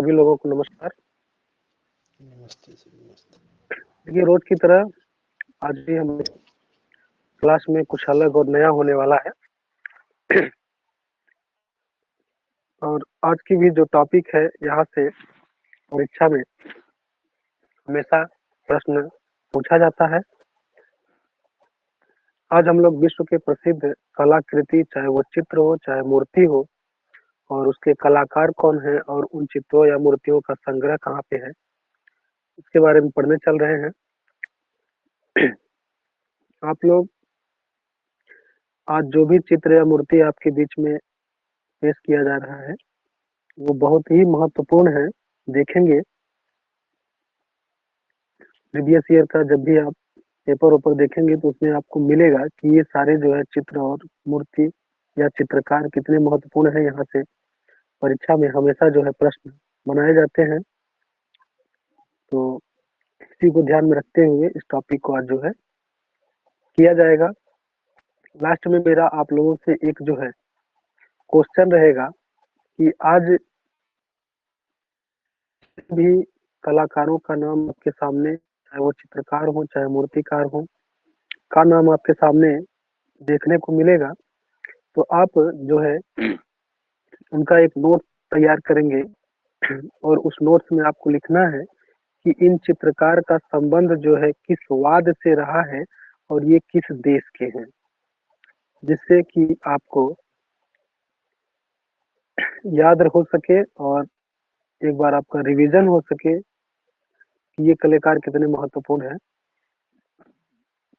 सभी लोगों को नमस्कार। नमस्ते सर, नमस्ते। देखिए, रोज की तरह आज भी हम क्लास में कुछ अलग और नया होने वाला है। और आज की भी जो टॉपिक है, यहाँ से परीक्षा में हमेशा प्रश्न पूछा जाता है। आज हम लोग विश्व के प्रसिद्ध कलाकृति, चाहे वो चित्र हो चाहे मूर्ति हो, और उसके कलाकार कौन है और उन चित्रों या मूर्तियों का संग्रह कहाँ पे है, इसके बारे में पढ़ने चल रहे हैं। आप लोग आज जो भी चित्र या मूर्ति आपके बीच में पेश किया जा रहा है, वो बहुत ही महत्वपूर्ण है। देखेंगे प्रीवियस ईयर का जब भी आप पेपर ऊपर देखेंगे तो उसमें आपको मिलेगा कि ये सारे जो है चित्र और मूर्ति या चित्रकार कितने महत्वपूर्ण है। यहाँ से परीक्षा में हमेशा जो है प्रश्न बनाए जाते हैं। तो इसी को ध्यान में रखते हुए इस टॉपिक को आज जो है किया जाएगा। लास्ट में मेरा आप लोगों से एक जो है क्वेश्चन रहेगा कि आज भी कलाकारों का नाम आपके सामने, चाहे वो चित्रकार हो चाहे मूर्तिकार हो, का नाम आपके सामने देखने को मिलेगा, तो आप जो है उनका एक नोट तैयार करेंगे और उस नोट्स में आपको लिखना है कि इन चित्रकार का संबंध जो है किस वाद से रहा है और ये किस देश के हैं, जिससे कि आपको याद हो सके और एक बार आपका रिवीजन हो सके कि ये कलाकार कितने महत्वपूर्ण है।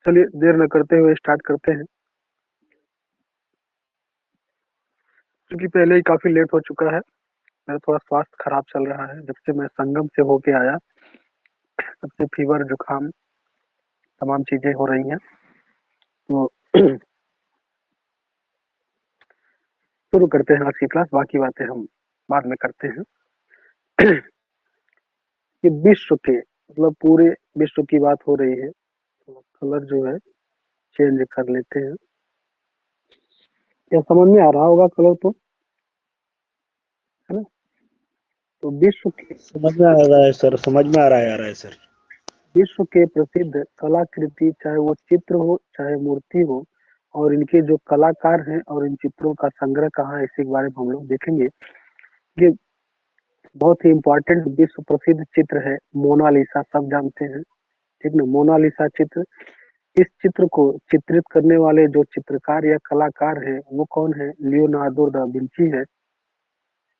चलिए देर न करते हुए स्टार्ट करते हैं, क्योंकि पहले ही काफी लेट हो चुका है। मेरा थोड़ा स्वास्थ्य खराब चल रहा है। जब से मैं संगम से होके आया तब से फीवर, जुकाम, तमाम चीजें हो रही हैं। तो शुरू करते हैं आज की क्लास। बाकी बातें हम बाद में करते हैं। कि विश्व के मतलब पूरे विश्व की बात हो रही है, तो कलर जो है चेंज कर लेते हैं। क्या समझ में आ रहा होगा कलर तो, है ना? तो विश्व के समझ में आ रहा है सर, समझ में आ रहा है सर। विश्व के प्रसिद्ध कलाकृति, चाहे वो चित्र हो चाहे मूर्ति हो, और इनके जो कलाकार हैं और इन चित्रों का संग्रह कहाँ है, इसी के बारे में हम लोग देखेंगे। ये बहुत ही इम्पोर्टेंट विश्व प्रसिद्ध चित्र है मोनालिसा, सब जानते हैं, ठीक ना? मोनालिसा चित्र। इस चित्र को चित्रित करने वाले जो चित्रकार या कलाकार हैं वो कौन है? लियोनार्डो दा विंची है।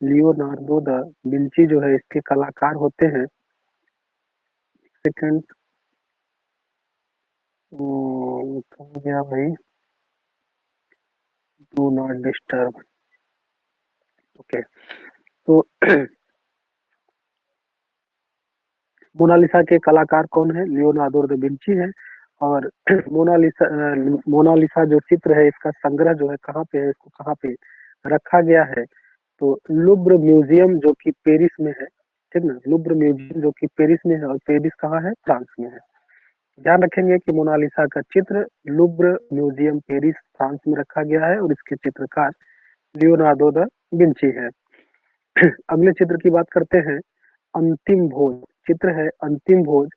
लियोनार्डो दा विंची जो है इसके कलाकार होते हैं। सेकंड, कहाँ गया भाई? Do not disturb. ओके, तो मोनालिसा के कलाकार कौन है? लियोनार्डो दा विंची है। और मोनालिसा जो चित्र है इसका संग्रह जो है कहाँ पे है, इसको कहाँ पे रखा गया है? तो लुब्र म्यूजियम जो कि पेरिस में है, ठीक ना? लुब्र म्यूजियम जो कि पेरिस में है, और पेरिस कहाँ है? फ्रांस में है। ध्यान रखेंगे कि मोनालिसा का चित्र लुब्र म्यूजियम पेरिस फ्रांस में रखा गया है और इसके चित्रकार लियोनार्डो दा विंची है। अगले चित्र की बात करते हैं। अंतिम भोज चित्र है, अंतिम भोज।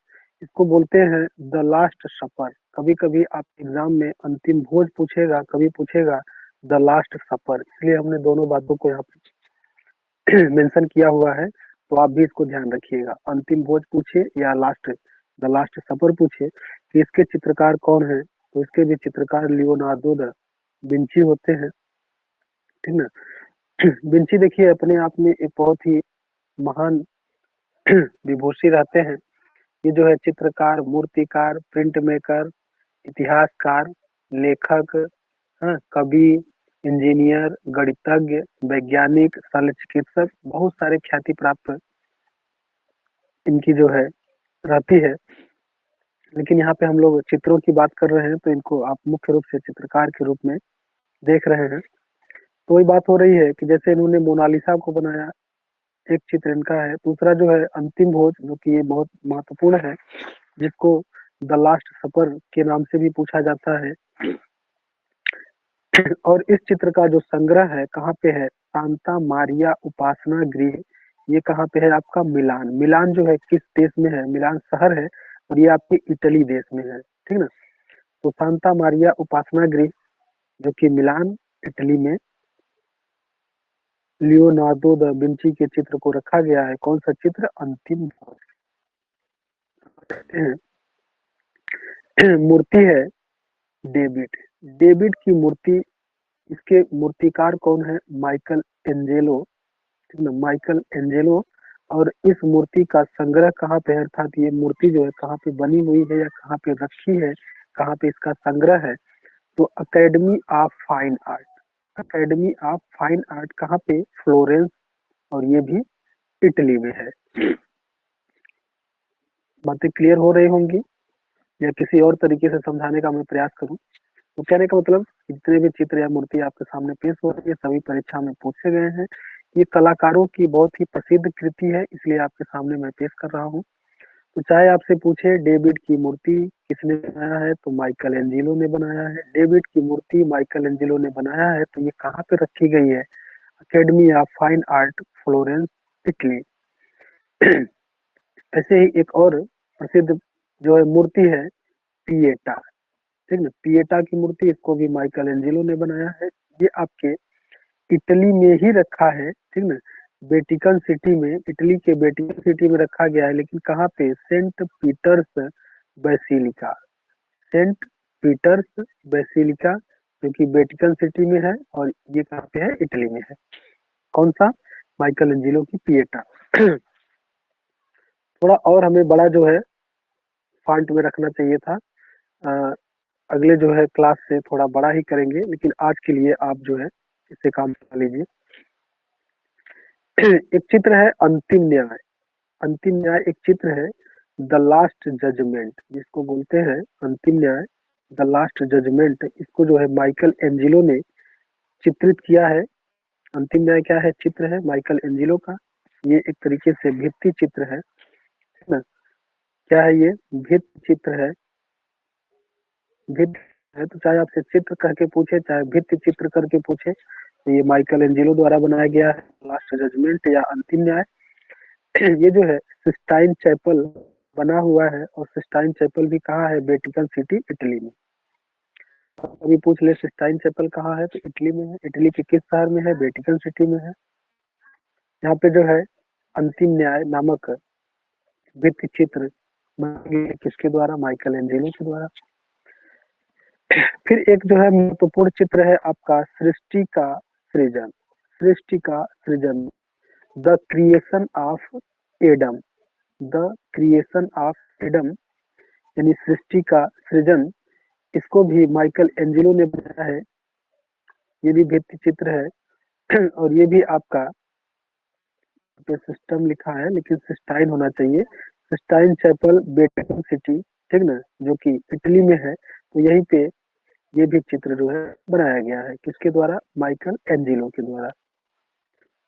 इसको बोलते हैं द लास्ट सपर। कभी कभी आप एग्जाम में अंतिम भोज पूछेगा, कभी पूछेगा द लास्ट सपर, इसलिए हमने दोनों बातों को यहाँ पे मेंशन किया हुआ है। तो आप भी इसको ध्यान रखिएगा, अंतिम भोज पूछे या द लास्ट सपर पूछे कि इसके चित्रकार कौन है, तो इसके भी चित्रकार लियोनार्डो दा विंची होते हैं, ठीक ना? विंची देखिए अपने आप में एक बहुत ही महान विभूषी रहते हैं। ये जो है चित्रकार, मूर्तिकार, प्रिंट मेकर, इतिहासकार, लेखक, हाँ, कवि, इंजीनियर, गणितज्ञ, वैज्ञानिक, शल्य चिकित्सक, बहुत सारे ख्याति प्राप्त इनकी जो है रहती है। लेकिन यहाँ पे हम लोग चित्रों की बात कर रहे हैं, तो इनको आप मुख्य रूप से चित्रकार के रूप में देख रहे हैं। तो वही बात हो रही है कि जैसे इन्होंने मोनालिसा को बनाया, एक चित्र इनका है। दूसरा जो है अंतिम भोज, जो कि ये बहुत महत्वपूर्ण है, जिसको द लास्ट सपर के नाम से भी पूछा जाता है। और इस चित्र का जो संग्रह है कहाँ पे है? सांता मारिया उपासना गृह ये कहाँ पे है आपका मिलान। मिलान जो है किस देश में है, मिलान शहर है और ये आपके इटली देश में है, ठीक ना। तो सांता मारिया उपासना गृह जो कि मिलान इटली में लियोनार्डो दा विंची के चित्र को रखा गया है। कौन सा चित्र, अंतिम मूर्ति है डेविड। डेविड की मूर्ति, इसके मूर्तिकार कौन है, माइकल एंजेलो, ठीक ना, माइकल एंजेलो। और इस मूर्ति का संग्रह कहाँ पे है, अर्थात ये मूर्ति जो है कहाँ पे बनी हुई है या कहाँ पे रखी है, कहाँ पे इसका संग्रह है, तो academy of fine art. Academy of fine art कहाँ पे, फ्लोरेंस, और ये भी इटली में है। बातें क्लियर हो रही होंगी, या किसी और तरीके से समझाने का मैं प्रयास करूं। तो कहने का मतलब जितने भी चित्र या मूर्ति आपके सामने पेश हो रही है सभी परीक्षा में पूछे गए हैं। ये कलाकारों की बहुत ही प्रसिद्ध कृति है, इसलिए आपके सामने मैं पेश कर रहा हूँ। तो चाहे आपसे पूछे डेविड की मूर्ति किसने बनाया है, तो माइकल एंजेलो ने बनाया है। डेविड की मूर्ति माइकल एंजेलो ने बनाया है, तो ये कहाँ पे रखी गई है, academy of fine art, Florence, Italy. ऐसे ही एक और प्रसिद्ध जो है मूर्ति है पिएटा, ठीक ना। पिएटा की मूर्ति, इसको भी माइकल एंजेलो ने बनाया है। ये आपके इटली में ही रखा है, ठीक ना, वेटिकन सिटी में, इटली के वेटिकन सिटी में रखा गया है। लेकिन कहाँ पे, Saint Peter's Basilica, Saint Peter's Basilica जो कि वेटिकन सिटी में है, और ये कहाँ पे है, इटली में है। कौन सा, माइकल एंजेलो की पिएटा। थोड़ा और हमें बड़ा जो है फॉन्ट में रखना चाहिए था। अ, अगले जो है क्लास से थोड़ा बड़ा ही करेंगे, लेकिन आज के लिए आप जो है इससे काम चला लीजिए। एक चित्र है अंतिम न्याय। अंतिम न्याय एक चित्र है, द लास्ट जजमेंट जिसको बोलते हैं, अंतिम न्याय, द लास्ट जजमेंट। इसको जो है माइकल एंजेलो ने चित्रित किया है। अंतिम न्याय क्या है, चित्र है माइकल एंजेलो का। ये एक तरीके से भित्ति चित्र है ना। क्या है ये, भित्ति चित्र है। भित्ति है तो चाहे आपसे चित्र करके पूछे, चाहे भित्ति चित्र करके पूछे, तो ये माइकल एंजेलो द्वारा बनाया गया है, लास्ट जजमेंट या अंतिम न्याय। ये जो है सिस्टाइन चैपल बना हुआ है, और सिस्टाइन चैपल भी कहाँ है, वेटिकन सिटी इटली में। अभी पूछ ले सिस्टाइन चैपल कहाँ है, तो इटली में है। इटली के किस शहर में है, वेटिकन सिटी में है। यहाँ पे जो है अंतिम न्याय नामक भित्ति चित्र किसके द्वारा, माइकल एंजेलो के द्वारा। फिर एक जो है महत्वपूर्ण चित्र है आपका सृष्टि का सृजन। सृष्टि का सृजन, the creation of Adam, the creation of Adam यानी सृष्टि का सृजन। इसको भी माइकल एंजेलो ने बनाया है। ये भी भित्ति चित्र है और ये भी आपका पे सिस्टम लिखा है, लेकिन सिस्टाइन होना चाहिए। सिस्टाइन चैपल वेटिकन सिटी, ठीक ना, जो कि इटली में है। तो यहीं पे ये भी चित्र जो है बनाया गया है, किसके द्वारा, माइकल एंजेलो के द्वारा।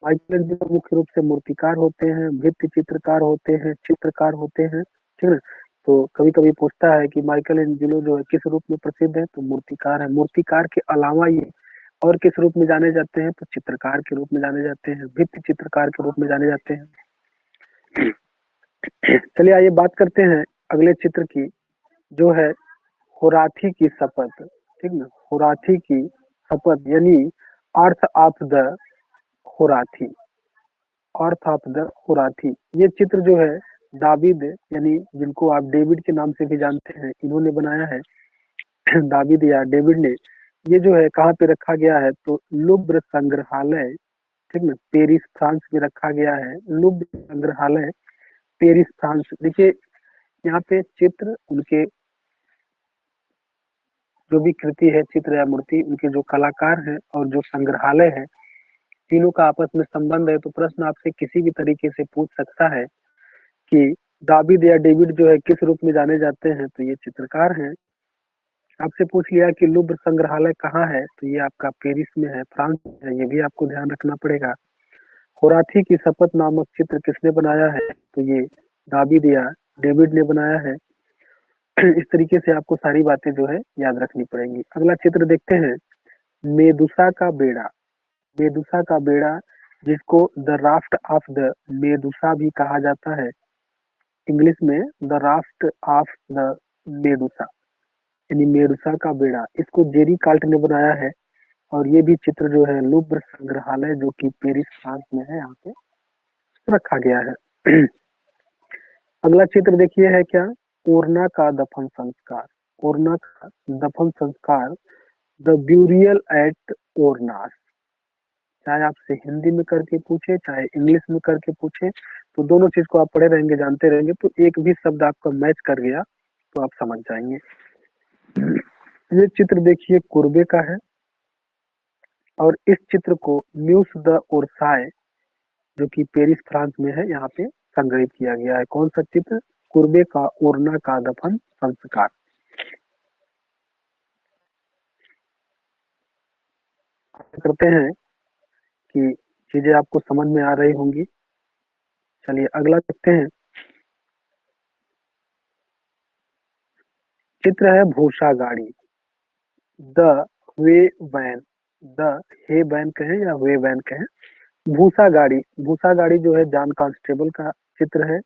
माइकल एंजेलो मुख्य रूप से मूर्तिकार होते हैं, भित्ति चित्रकार होते हैं, चित्रकार होते हैं, ठीक है। तो कभी कभी पूछता है कि माइकल एंजेलो जो है किस रूप में प्रसिद्ध है, तो मूर्तिकार है। मूर्तिकार के अलावा ये और किस रूप में जाने जाते हैं, तो चित्रकार के रूप में जाने जाते हैं, भित्ति चित्रकार के रूप में जाने जाते हैं। चलिए आइए बात करते हैं अगले चित्र की, जो है होराथी की शपथ, ठीक ना। होराथी की शपथ यानी oath of the Horatii, oath of the Horatii. ये चित्र जो है दाविद, यानी जिनको आप डेविड के नाम से भी जानते हैं, इन्होंने बनाया है। दाविद या डेविड ने। ये जो है कहाँ पे रखा गया है, तो लुब्र संग्रहालय, ठीक ना, पेरिस फ्रांस में रखा गया है। लुब्र संग्रहालय, पेरिस फ्रांस। देखिए यहाँ पे चित्र, उनके जो भी कृति है, चित्र या मूर्ति, उनके जो कलाकार हैं और जो संग्रहालय है, तीनों का आपस में संबंध है। तो प्रश्न आपसे किसी भी तरीके से पूछ सकता है कि दाविद या डेविड जो है किस रूप में जाने जाते हैं, तो ये चित्रकार हैं। आपसे पूछ लिया कि लुब्र संग्रहालय कहाँ है, तो ये आपका पेरिस में है, फ्रांस में है। ये भी आपको ध्यान रखना पड़ेगा। होराथी की शपथ नामक चित्र किसने बनाया है, तो ये दाविद या डेविड ने बनाया है। इस तरीके से आपको सारी बातें जो है याद रखनी पड़ेंगी। अगला चित्र देखते हैं, मेदुसा का बेड़ा। मेदुसा का बेड़ा जिसको the raft of the Medusa भी कहा जाता है, इंग्लिश में the raft of the Medusa, यानी मेडुसा का बेड़ा, इसको जेरी काल्ट ने बनाया है। और ये भी चित्र जो है लुब्र संग्रहालय जो कि पेरिस फ्रांस में है, यहाँ पे रखा गया है। अगला चित्र देखिए है क्या, ओरना का दफन संस्कार। ओरना का दफन संस्कार, द ब्यूरियल एट ओरनास। चाहे आपसे हिंदी में करके पूछे चाहे इंग्लिश में करके पूछे, तो दोनों चीज को आप पढ़े रहेंगे, जानते रहेंगे, तो एक भी शब्द आपका मैच कर गया तो आप समझ जाएंगे। ये चित्र देखिए कुर्बे का है, और इस चित्र को म्यूस द ओरसाय जो कि पेरिस फ्रांस में है, यहाँ पे संग्रहित किया गया है। कौन सा चित्र, कुर्बे का ओरना का दफन संस्कार। करते हैं कि चीजें आपको समझ में आ रही होंगी। चलिए अगला देखते हैं। चित्र है भूसा गाड़ी, the way wain, the hay wain कहें या वे वैन कहें, भूसा गाड़ी। भूसा गाड़ी जो है जॉन कांस्टेबल का चित्र है,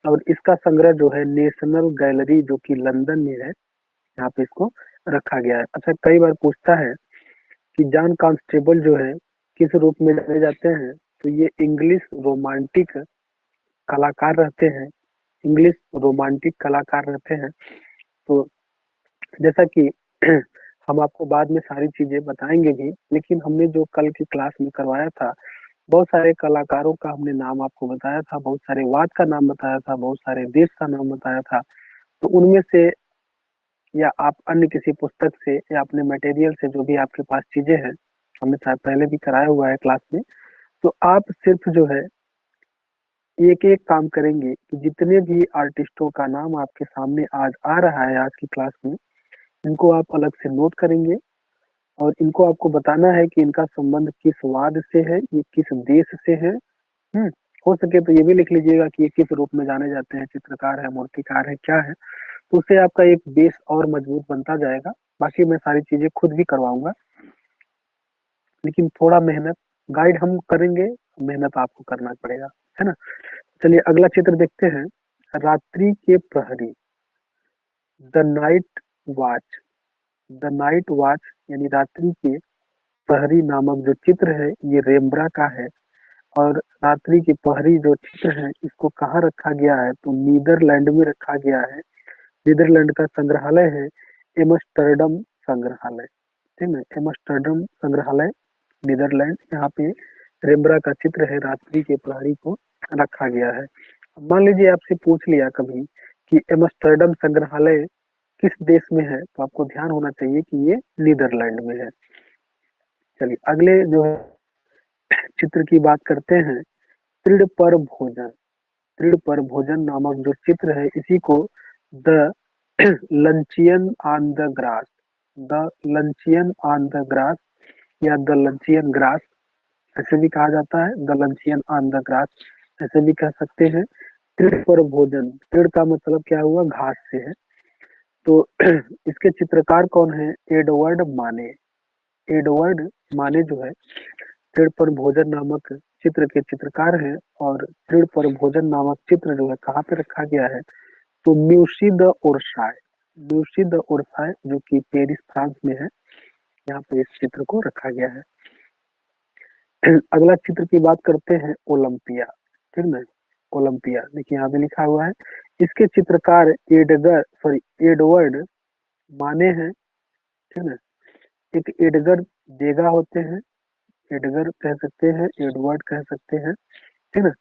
और इसका संग्रह जो है नेशनल गैलरी जो कि लंदन में है, यहाँ पे इसको रखा गया है। अच्छा, कई बार पूछता है कि जॉन कांस्टेबल जो है किस रूप में जाने जाते हैं, तो ये इंग्लिश रोमांटिक कलाकार रहते हैं, इंग्लिश रोमांटिक कलाकार रहते हैं। तो जैसा कि हम आपको बाद में सारी चीजें बताएंगे भी, लेकिन हमने जो कल की क्लास में करवाया था, बहुत सारे कलाकारों का हमने नाम आपको बताया था, बहुत सारे वाद का नाम बताया था, बहुत सारे देश का नाम बताया था। तो उनमें से या आप अन्य किसी पुस्तक से या अपने मटेरियल से जो भी आपके पास चीजें हैं, हमने शायद पहले भी कराया हुआ है क्लास में, तो आप सिर्फ जो है एक एक काम करेंगे कि जितने भी आर्टिस्टों का नाम आपके सामने आज आ रहा है आज की क्लास में, इनको आप अलग से नोट करेंगे, और इनको आपको बताना है कि इनका संबंध किस वाद से है, ये किस देश से है। हम्म, हो सके तो ये भी लिख लीजिएगा कि ये किस रूप में जाने जाते हैं, चित्रकार है, मूर्तिकार है, क्या है। तो उससे आपका एक बेस और मजबूत बनता जाएगा। बाकी मैं सारी चीजें खुद भी करवाऊंगा, लेकिन थोड़ा मेहनत गाइड हम करेंगे, मेहनत आपको करना पड़ेगा, है ना। चलिए अगला चित्र देखते हैं। रात्रि के प्रहरी, the night watch, the night watch यानी रात्रि के प्रहरी नामक जो चित्र है, ये रेम्ब्रा का है। और रात्रि के प्रहरी जो चित्र है, इसको कहाँ रखा गया है, तो नीदरलैंड में रखा गया है। नीदरलैंड का संग्रहालय है एम्स्टर्डम संग्रहालय, ठीक है, एम्स्टर्डम संग्रहालय नीदरलैंड, यहाँ पे रेम्ब्रा का चित्र है, रात्रि के प्रहरी को रखा गया है। मान लीजिए आपसे पूछ लिया कभी कि एम्स्टर्डम संग्रहालय किस देश में है, तो आपको ध्यान होना चाहिए कि ये नीदरलैंड में है। चलिए अगले जो है चित्र की बात करते हैं। तृण पर भोजन, तृण पर भोजन नामक जो चित्र है, इसी को the लंचियन on the grass, the लंचियन on the grass या द लंचियन ग्रास ऐसे भी कहा जाता है, द लंचियन ऑन द ग्रास ऐसे भी कह सकते हैं। तृण पर भोजन, तृण का मतलब क्या हुआ, घास से है। तो इसके चित्रकार कौन है, एडवर्ड माने। एडवर्ड माने जो है तृण पर भोजन नामक चित्र के चित्रकार हैं। और तृण पर भोजन नामक चित्र जो है कहाँ पे रखा गया है, तो म्यूसी द ओरसाय, म्यूसी द ओरसाय जो कि पेरिस फ्रांस में है, यहाँ पे इस चित्र को रखा गया है। अगला चित्र की बात करते हैं, ओलंपिया, ठीक ना, ओलंपिया देखिए यहाँ पे लिखा हुआ है। इसके चित्रकार एडवर्ड माने हैं, ठीक ना। एक एडगर देगा होते हैं, एडगर कह सकते हैं, एडवर्ड कह सकते हैं, ठीक ना।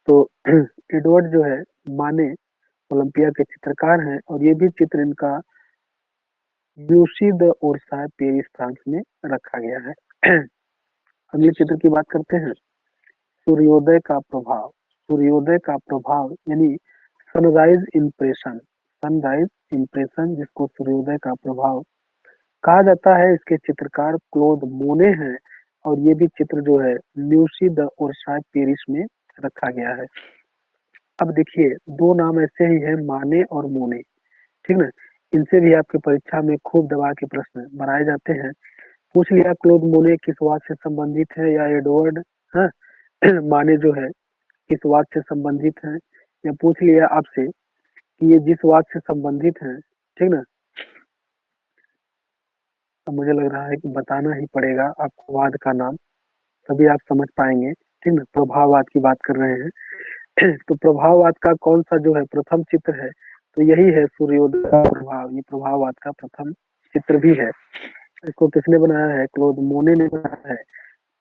तो एडवर्ड जो है माने ओलंपिया के चित्रकार हैं, और ये भी चित्र इनका Meucci d' Orsay Paris France में रखा गया है। अगले चित्र की बात करते हैं, सूर्योदय का प्रभाव, सूर्योदय का प्रभाव यानी सनराइज इम्प्रेशन, सनराइज इम्प्रेशन जिसको सूर्योदय का प्रभाव कहा जाता है, इसके चित्रकार क्लोद मोने हैं। और ये भी चित्र जो है म्यूसी द ओरसाय पेरिस में रखा गया है। अब देखिए दो नाम ऐसे ही है, माने और मोने, ठीक ना। इनसे भी आपके परीक्षा में खूब दबा के प्रश्न बनाए जाते हैं। पूछ लिया क्लोद मोने किस वाद से संबंधित है, या एडवर्ड, हाँ, माने जो है किस वाद से संबंधित है, या पूछ लिया आपसे कि ये जिस वाद से संबंधित है, ठीक ना। तो मुझे लग रहा है कि बताना ही पड़ेगा आपको वाद का नाम, तभी आप समझ पाएंगे, ठीक ना। प्रभाववाद की बात कर रहे हैं। तो प्रभाववाद का कौन सा जो है प्रथम चित्र है, तो यही है सूर्योदय का प्रभाव। ये प्रभाववाद का प्रथम चित्र भी है। इसको किसने बनाया है, क्लोद मोने ने बनाया है।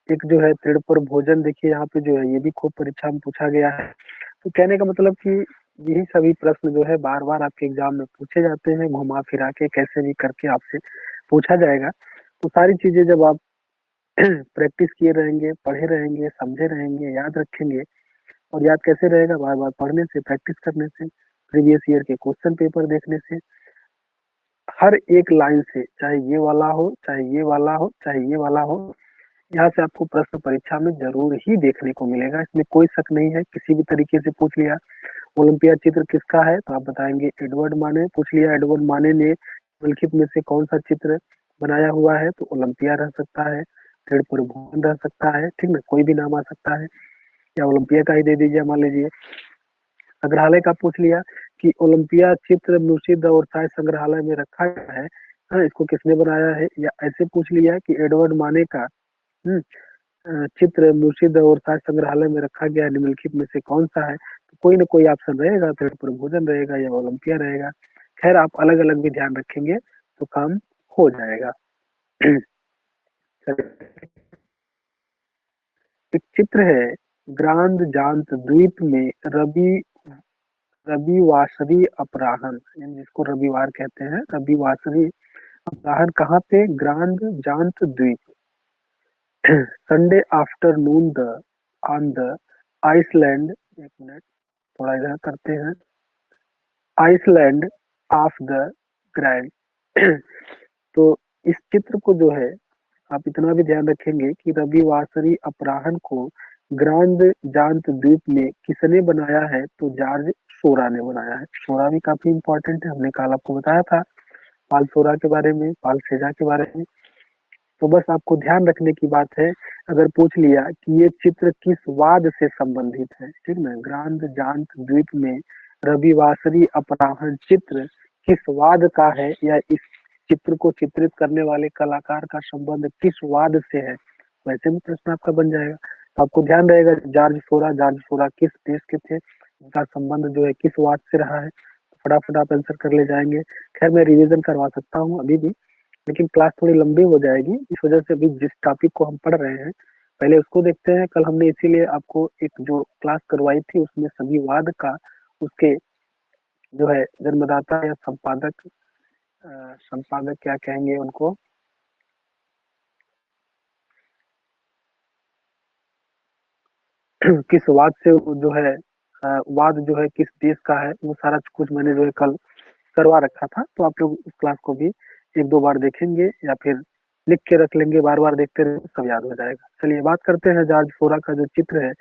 एक जो है तृण पर भोजन, देखिए यहाँ पे जो है ये भी खूब परीक्षा में पूछा गया है। तो कहने का मतलब कि यही सभी प्रश्न जो है बार बार आपके एग्जाम में पूछे जाते हैं, घुमा फिरा के कैसे भी करके आपसे पूछा जाएगा। तो सारी चीजें जब आप प्रैक्टिस किए रहेंगे, पढ़े रहेंगे, समझे रहेंगे, याद रखेंगे, और याद कैसे रहेगा, बार बार पढ़ने से, प्रैक्टिस करने से, प्रीवियस ईयर के क्वेश्चन पेपर देखने से, हर एक लाइन से, चाहे ये वाला हो, चाहे ये वाला हो, चाहे ये वाला हो, यहाँ से आपको प्रश्न परीक्षा में जरूर ही देखने को मिलेगा, इसमें कोई शक नहीं है। किसी भी तरीके से पूछ लिया ओलंपियाड चित्र किसका है, तो आप बताएंगे एडवर्ड माने। पूछ लिया एडवर्ड माने ने निम्नलिखित में से कौन सा चित्र बनाया हुआ है, तो ओलंपिया रह सकता है, पेड़ पर भूमन रह सकता है, ठीक ना, कोई भी नाम आ सकता है, या ओलंपिया का ही दे दीजिए मान लीजिए। संग्रहालय का पूछ लिया कि ओलंपिया चित्र म्यूसियम और साइंस संग्रहालय में रखा गया है, हाँ, इसको किसने बनाया है। या ऐसे पूछ लिया कि एडवर्ड माने का हम्म, चित्र म्यूसियम और साइंस संग्रहालय में रखा गया है, निम्नलिखित में से कौन सा है, तो कोई ना कोई ऑप्शन रहेगा, पेड़ पर भोजन रहेगा या ओलंपिया रहेगा। खैर आप अलग अलग भी ध्यान रखेंगे तो काम हो जाएगा। एक चित्र है, ग्रांद जांत द्वीप में रविवासरी अपराहन, यानी जिसको रविवार कहते हैं, रविवासरी अपराहन कहाँ पे, ग्रांद जांत द्वीप। Sunday afternoon the on the island, एक मिनट थोड़ा इधर करते हैं, आइसलैंड ऑफ द ग्रैंड। तो इस चित्र को जो है आप इतना भी ध्यान रखेंगे कि रविवासरी अपराहन को ग्रांड जांत द्वीप में किसने बनाया है, तो जॉर्ज सोरा ने बनाया है। सोरा भी काफी इंपॉर्टेंट है, हमने कल आपको बताया था पाल सोरा के बारे में, पाल सेजा के बारे में। तो बस आपको ध्यान रखने की बात है, अगर पूछ लिया कि ये चित्र किस वाद से संबंधित है, ठीक ना, ग्रांड जांत द्वीप में रविवासरी अपराहन चित्र किस वाद का है, या इस चित्र को चित्रित करने वाले कलाकार का संबंध किस वाद से है, वैसे में प्रश्न आपका बन जाएगा। तो आपको ध्यान रहेगा जॉर्ज सोरा किस देश के थे, उनका संबंध जो है किस वाद से रहा है, तो फटाफट आप आंसर कर ले जाएंगे। खैर मैं रिवीजन करवा सकता हूँ अभी भी, लेकिन क्लास थोड़ी लंबी हो जाएगी, इस वजह से अभी जिस टॉपिक को हम पढ़ रहे हैं पहले उसको देखते हैं। कल हमने इसीलिए आपको एक जो क्लास करवाई थी उसमें सभी वाद का, उसके जो है जन्मदाता या संपादक, संपादक क्या कहेंगे उनको, किस वाद से वो जो है, वाद जो है किस देश का है, वो सारा कुछ मैंने जो है कल करवा रखा था। तो आप लोग उस क्लास को भी एक दो बार देखेंगे, या फिर लिख के रख लेंगे, बार बार देखते रहे सब याद हो जाएगा। चलिए बात करते हैं जॉर्ज फोरा का जो चित्र है,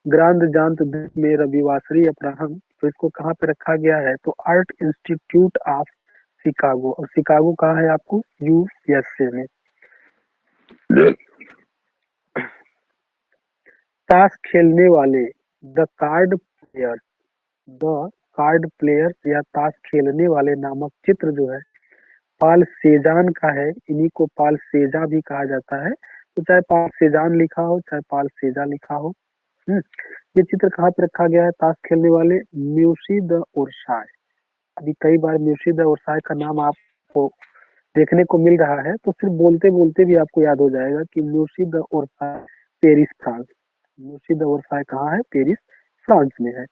ग्रांद जांत द्वीप में रविवासरी अपराहन, तो इसको कहाँ पे रखा गया है, तो आर्ट इंस्टीट्यूट ऑफ शिकागो। और शिकागो कहाँ है आपको, यूएसए में। ताश खेलने वाले, the card player, the card player या ताश खेलने वाले नामक चित्र जो है पाल सेजान का है। इन्हीं को पाल सेजा भी कहा जाता है। तो चाहे पाल सेजान लिखा हो, चाहे पाल सेजा लिखा हो। ये चित्र कहाँ पे रखा गया है, ताश खेलने वाले म्यूसी द ओरसाय। अभी कई बार म्यूसी द ओरसाय का नाम आपको देखने को मिल रहा है, तो सिर्फ बोलते बोलते भी आपको याद हो जाएगा कि Musee d' Orsay Paris France. Musee d' Orsay कहाँ है, पेरिस फ्रांस में है।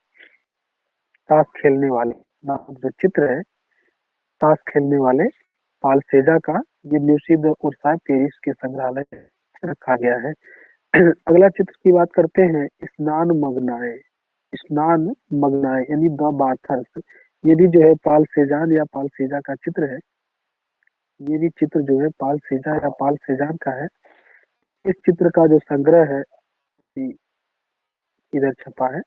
ताश खेलने वाले नामक जो चित्र है, ताश खेलने वाले पाल सेजा का, ये म्यूसी द ओरसाय पेरिस के संग्रहालय में रखा गया है। अगला चित्र की बात करते हैं, स्नान मग्नाए। स्नान मग्नाए यानी द बाथर्स, ये भी जो है पाल सेजान या पाल सेजा का चित्र है। ये भी चित्र जो है पाल सेजा या पाल सेजान का है। इस चित्र का जो संग्रह है इधर छपा है,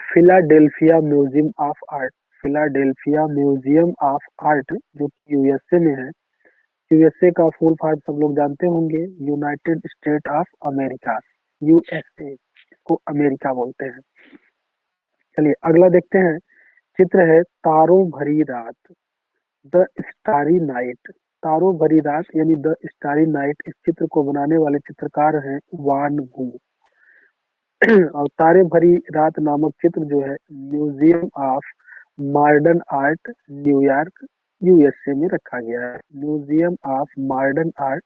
Philadelphia museum of art. Philadelphia museum of art जो यूएसए में है। यूएसए का फुल फॉर्म सब लोग जानते होंगे, United state of America. USA, इसको अमेरिका बोलते हैं। चलिए अगला देखते हैं, चित्र है तारों भरी रात, द स्टारी नाइट। तारों भरी रात यानी द स्टारी नाइट, इस चित्र को बनाने वाले चित्रकार हैं वान गू। और तारे भरी रात नामक चित्र जो है museum of Modern art, New York, USA में रखा गया है। म्यूजियम ऑफ मॉडर्न आर्ट,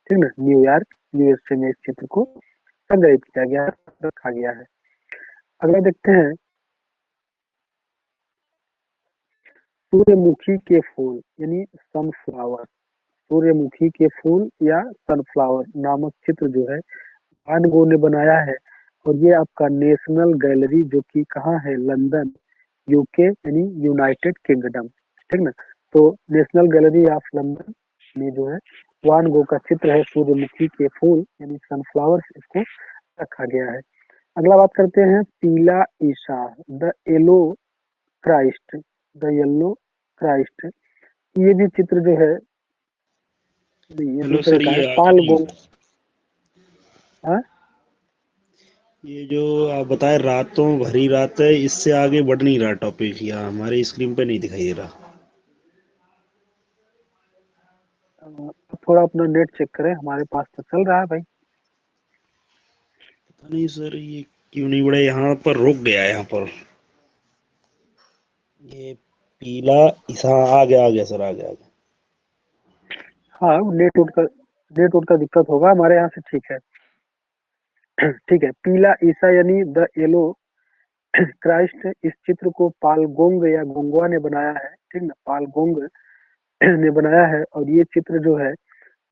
ठीक ना, न्यूयॉर्क, यूएसए में इस चित्र को संग्रहित किया गया है, रखा गया है। अगला देखते हैं, सूर्यमुखी के फूल यानी सनफ्लावर, सूर्यमुखी के फूल या सनफ्लावर नामक चित्र जो है वान गो ने बनाया है। और ये आपका नेशनल गैलरी जो कि कहाँ है, लंदन, यूके यानी यूनाइटेड किंगडम, ठीक ना। तो नेशनल गैलरी ऑफ लंदन में जो है वान गो का चित्र है, सूर्यमुखी के फूल यानी सनफ्लावर्स, इसको रखा गया है। अगला बात करते हैं, पीला ईसा, the yellow Christ, the yellow Christ. ये भी चित्र जो है, नहीं ये हेलो दूसरे सर, का है, ये आगे पाल नहीं गोंग। है। हाँ ये जो आप बताए रातों भरी रात है, इससे आगे बढ़ नहीं रहा टॉपिक, या हमारी स्क्रीन पे नहीं दिखाई दे रहा। थोड़ा अपना नेट चेक करें, हमारे पास तो चल रहा है भाई। पता नहीं सर, ये क्यों नहीं बढ़ा, यहाँ पर रुक गया है यहाँ पर। ये पीला ईसा आ गया सर, आ गया। हाँ नेट उट का दिक्कत होगा, हमारे यहाँ से ठीक है। ठीक है, पीला ईसा यानी द येलो क्राइस्ट, इस चित्र को पाल गोंग या गोंगवा ने बनाया है, ठीक ना, पाल गोंग ने बनाया है। और ये चित्र जो है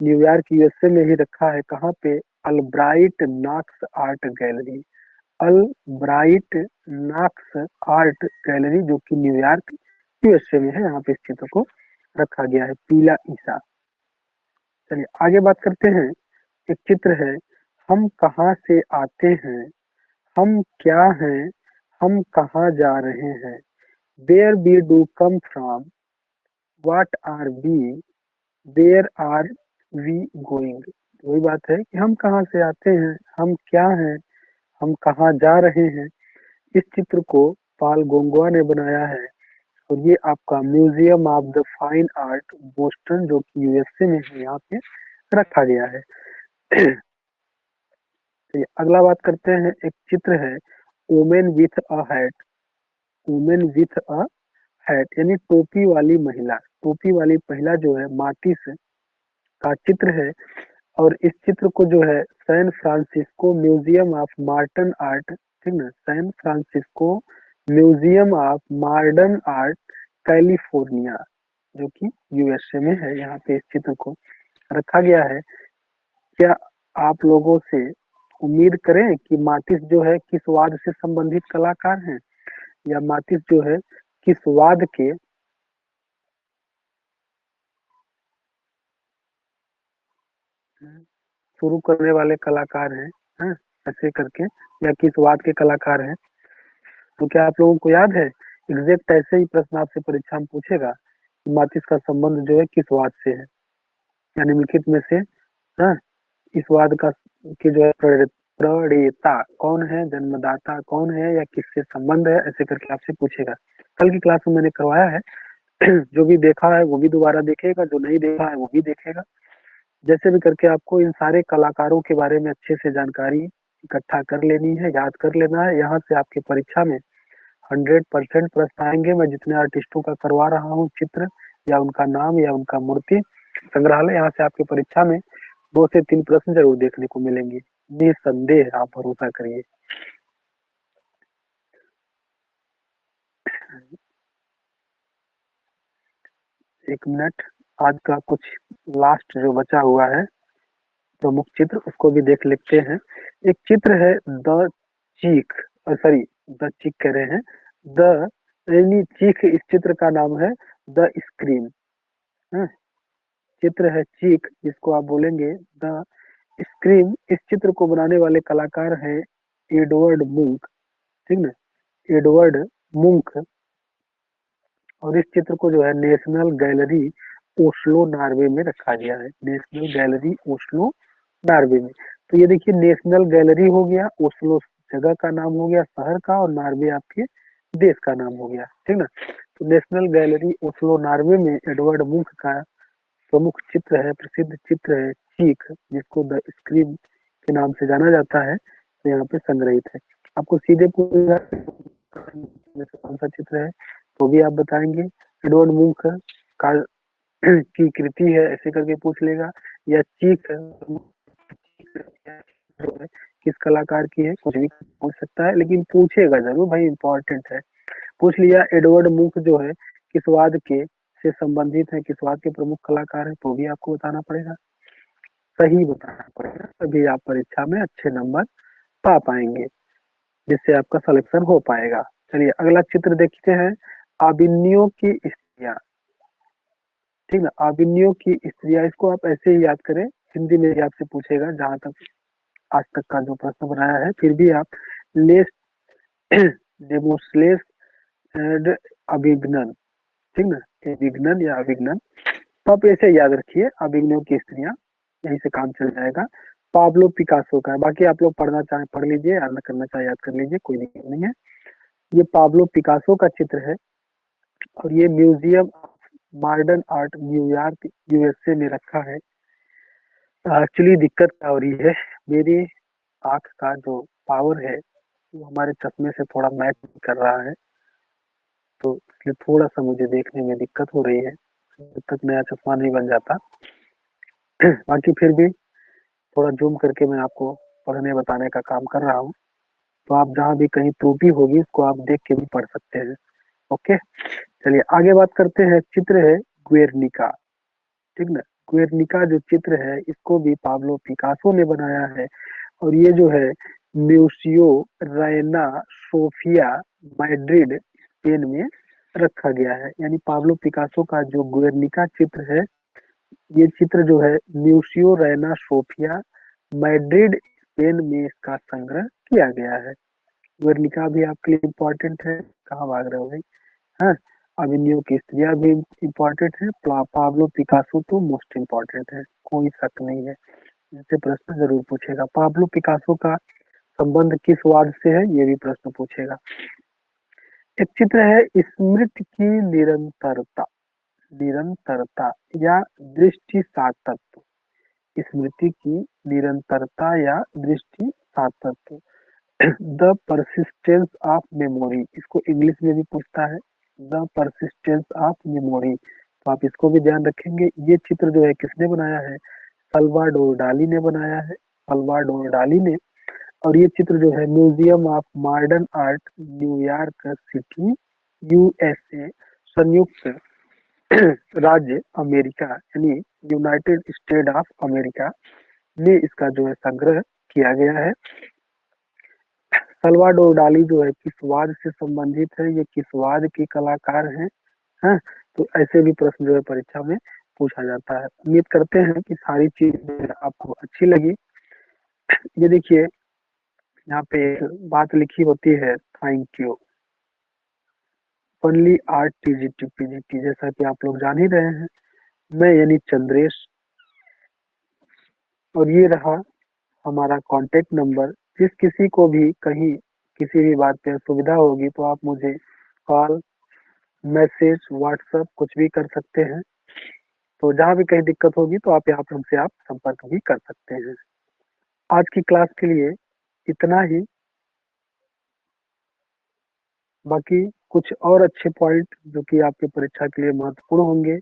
न्यूयॉर्क यूएसए में ही रखा है, कहाँ पे, Albright Knox Art Gallery, Albright Knox Art Gallery जो कि न्यूयॉर्क यूएसए में है, यहाँ पे इस चित्र को रखा गया है, पीला ईसा। चलिए आगे बात करते हैं, एक चित्र है, हम कहाँ से आते हैं, हम क्या हैं, हम कहाँ जा रहे हैं, where we do come from, what are we, where are we going. वही बात है कि हम कहाँ से आते हैं, हम क्या हैं, हम कहाँ जा रहे हैं। इस चित्र को पाल गोंगवा ने बनाया है, और ये आपका museum of the fine art Boston जो कि यूएसए में है, यहाँ पे रखा गया है। तो अगला बात करते हैं, एक चित्र है, women with a hat, women with a hat यानी टोपी वाली महिला, टोपी वाली महिला जो है माटिस का चित्र है। और इस चित्र को जो है San Francisco Museum of Modern Art, ठीक ना, San Francisco Museum of Modern Art California जो कि यूएसए में है, यहाँ पे इस चित्र को रखा गया है। क्या आप लोगों से उम्मीद करें कि माटिस जो है किस वाद से संबंधित कलाकार हैं, या माटिस जो है किस वाद के शुरू करने वाले कलाकार हैं, हैं? ऐसे करके, या किस वाद के कलाकार हैं। तो क्या आप लोगों को याद है, एग्जैक्ट ऐसे ही प्रश्न आपसे परीक्षा में पूछेगा कि माचिस का संबंध जो है किस वाद से है, या निम्नलिखित में से हाँ, इस वाद का के जो है प्रणेता कौन है, जन्मदाता कौन है, या किससे संबंध है, ऐसे करके आपसे पूछेगा। कल की क्लास में मैंने करवाया है। जो भी देखा है वो भी दोबारा देखेगा, जो नहीं देखा है वो भी देखेगा। जैसे भी करके आपको इन सारे कलाकारों के बारे में अच्छे से जानकारी इकट्ठा कर लेनी है, याद कर लेना है। यहाँ से आपके परीक्षा में 100% प्रश्न आएंगे। मैं जितने आर्टिस्टों का करवा रहा हूँ चित्र, या उनका नाम, या उनका मूर्ति संग्रहालय, यहाँ से आपके परीक्षा में 2 से 3 प्रश्न जरूर देखने को मिलेंगे, निसंदेह, आप भरोसा करिए। एक मिनट, आज का कुछ लास्ट जो बचा हुआ है प्रमुख चित्र, उसको भी देख लेते हैं। एक चित्र है the cheek, sorry the cheek कह रहे हैं, द यानी चीख, इस चित्र का नाम है द स्क्रीन। चित्र है चीक, जिसको आप बोलेंगे द स्क्रीन। इस चित्र को बनाने वाले कलाकार हैं एडवर्ड मुंक, ठीक ना, एडवर्ड मुंक। और इस चित्र को जो है नेशनल गैलरी ओस्लो नॉर्वे में रखा गया है, नेशनल गैलरी ओस्लो नॉर्वे में। तो ये देखिए नेशनल गैलरी हो गया, ओस्लो जगह का नाम हो गया, शहर का, और नार्वे आपके देश का नाम हो गया, ठीक ना। तो नेशनल गैलरी ओस्लो नार्वे में एडवर्ड मुंक का प्रमुख चित्र है, प्रसिद्ध चित्र है चीख, जिसको द स्क्रीम के नाम से जाना जाता है, तो यहाँ पे संग्रहित है। आपको सीधे पूछा कौन सा चित्र है तो भी आप बताएंगे, एडवर्ड मुंक का की कृति है ऐसे करके पूछ लेगा, या चीख किस कलाकार की है, कुछ भी पूछ सकता है, लेकिन पूछेगा जरूर भाई, इंपॉर्टेंट है। पूछ लिया एडवर्ड मुंक जो है किस वाद के से संबंधित है, किस वाद के प्रमुख कलाकार है, तो भी आपको बताना पड़ेगा, सही बताना पड़ेगा, तभी आप परीक्षा में अच्छे नंबर पा पाएंगे, जिससे आपका सिलेक्शन हो पाएगा। चलिए अगला चित्र देखते हैं, आबिन्नियों की स्त्रियां, ठीक ना। आबिन्नियों की स्त्रियां, इसको आप ऐसे ही याद करें, हिंदी में भी आपसे पूछेगा, जहां तक आज तक का जो प्रश्न बनाया है, फिर भी आप लेस डेमोस्लेस एंड अभिग्नन, ठीक ना, विघ्नन या अभिग्नन, तो आप ऐसे याद रखिए, अभिग्नों की स्त्रियां, यहीं से काम चल जाएगा। पाब्लो पिकासो का है, बाकी आप लोग पढ़ना चाहे पढ़ लीजिए, याद न करना चाहे याद कर लीजिए, कोई दिक्कत नहीं है। ये पाब्लो पिकासो का चित्र है, और ये museum modern art New York USA में रखा है। एक्चुअली दिक्कत क्या हो रही है, मेरी आंख का जो पावर है वो हमारे चश्मे से थोड़ा मैच कर रहा है, तो इसलिए थोड़ा सा मुझे देखने में दिक्कत हो रही है, जब तक नया चश्मा नहीं बन जाता। बाकी फिर भी थोड़ा जूम करके मैं आपको पढ़ने बताने का काम कर रहा हूँ, तो आप जहाँ भी कहीं त्रुटि होगी उसको आप देख के भी पढ़ सकते हैं। ओके, चलिए आगे बात करते हैं। चित्र है ग्वेर्निका, ठीक ना। ग्वेर्निका जो चित्र है, इसको भी पाब्लो पिकासो ने बनाया है, और ये जो है म्यूसियो रेना सोफिया मैड्रिड स्पेन में रखा गया है। यानी पाब्लो पिकासो का जो ग्वेर्निका चित्र है, ये चित्र जो है म्यूसियो रेना सोफिया मैड्रिड स्पेन में इसका संग्रह किया गया है। ग्वेर्निका भी आपके लिए इम्पोर्टेंट है, कहाँ भाग रहे हो भाई, हाँ। अभिनयो की स्त्रियां भी इम्पोर्टेंट है, पाब्लो पिकासो तो मोस्ट इम्पोर्टेंट है, कोई शक नहीं है, इससे प्रश्न जरूर पूछेगा। पाब्लो पिकासो का संबंध किस वाद से है, ये भी प्रश्न पूछेगा। एक चित्र है स्मृति की निरंतरता, निरंतरता या दृष्टि सातत्य, स्मृति की निरंतरता या दृष्टि सातत्य, द परसिस्टेंस ऑफ मेमोरी, इसको इंग्लिश में भी पूछता है, द परसिस्टेंस ऑफ मेमोरी, तो आप इसको भी ध्यान रखेंगे। ये चित्र जो है किसने बनाया है, सल्वाडोर डाली ने बनाया है, सल्वाडोर डाली ने। और ये चित्र जो है museum of Modern art New York city USA संयुक्त राज्य अमेरिका, यानी यूनाइटेड स्टेट ऑफ अमेरिका में इसका जो है संग्रह किया गया है। सल्वाडोर डाली जो है किस वाद से संबंधित है, ये किस वाद के कलाकार हैं, हैं? तो ऐसे भी प्रश्न जो है परीक्षा में पूछा जाता है। उम्मीद करते हैं कि सारी चीजें आपको अच्छी लगी। ये देखिए यहाँ पे बात लिखी होती है, thank you only art TGT PGT, जैसा कि आप लोग जान ही रहे हैं, मैं यानी चंद्रेश, और ये रहा हमारा कांटेक्ट नंबर। जिस किसी को भी कहीं किसी भी बात पे सुविधा होगी तो आप मुझे कॉल, मैसेज, व्हाट्सएप कुछ भी कर सकते हैं। तो जहाँ भी कहीं दिक्कत होगी तो आप यहाँ पर हमसे आप संपर्क भी कर सकते हैं। आज की क्लास के लिए इतना ही, बाकी कुछ और अच्छे पॉइंट जो कि आपके परीक्षा के लिए महत्वपूर्ण होंगे,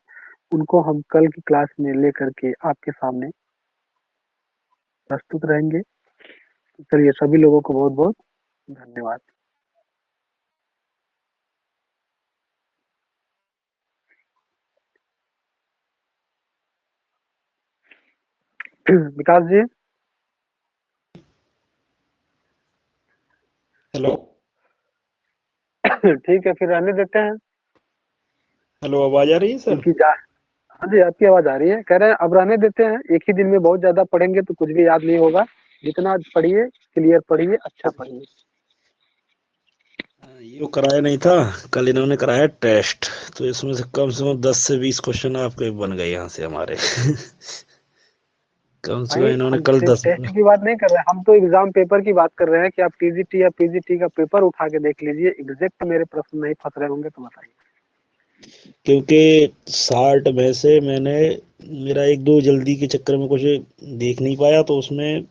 उनको हम कल की क्लास में लेकर के आपके सामने प्रस्तुत रहेंगे। चलिए सभी लोगों को बहुत बहुत धन्यवाद। विकास जी, हेलो। ठीक है फिर रहने देते हैं, हेलो, आवाज आ रही है सर? क्योंकि जा हाँ जी आपकी आवाज आ रही है, कह रहे हैं अब रहने देते हैं, एक ही दिन में बहुत ज्यादा पढ़ेंगे तो कुछ भी याद नहीं होगा, जितना पढ़िए क्लियर पढ़िए, अच्छा पढ़िए। ये वो कराया नहीं था, कल इन्होंने कराया टेस्ट, तो इसमें से कम 10 से 20 क्वेश्चन आपके बन गए यहाँ से हमारे। कम से कम भाई इन्होंने हम कल सिर्फ 10 टेस्ट की बात नहीं कर रहे हैं, हम तो एग्जाम पेपर की बात कर रहे हैं कि आप टीजीटी या पीजीटी का पेपर उठा के देख लीजिए, एग्जैक्ट मेरे प्रश्न नहीं फंस रहे होंगे तो बताइए। क्योंकि 60 में से मैंने, मेरा एक दो जल्दी के चक्कर में कुछ देख नहीं पाया, तो उसमें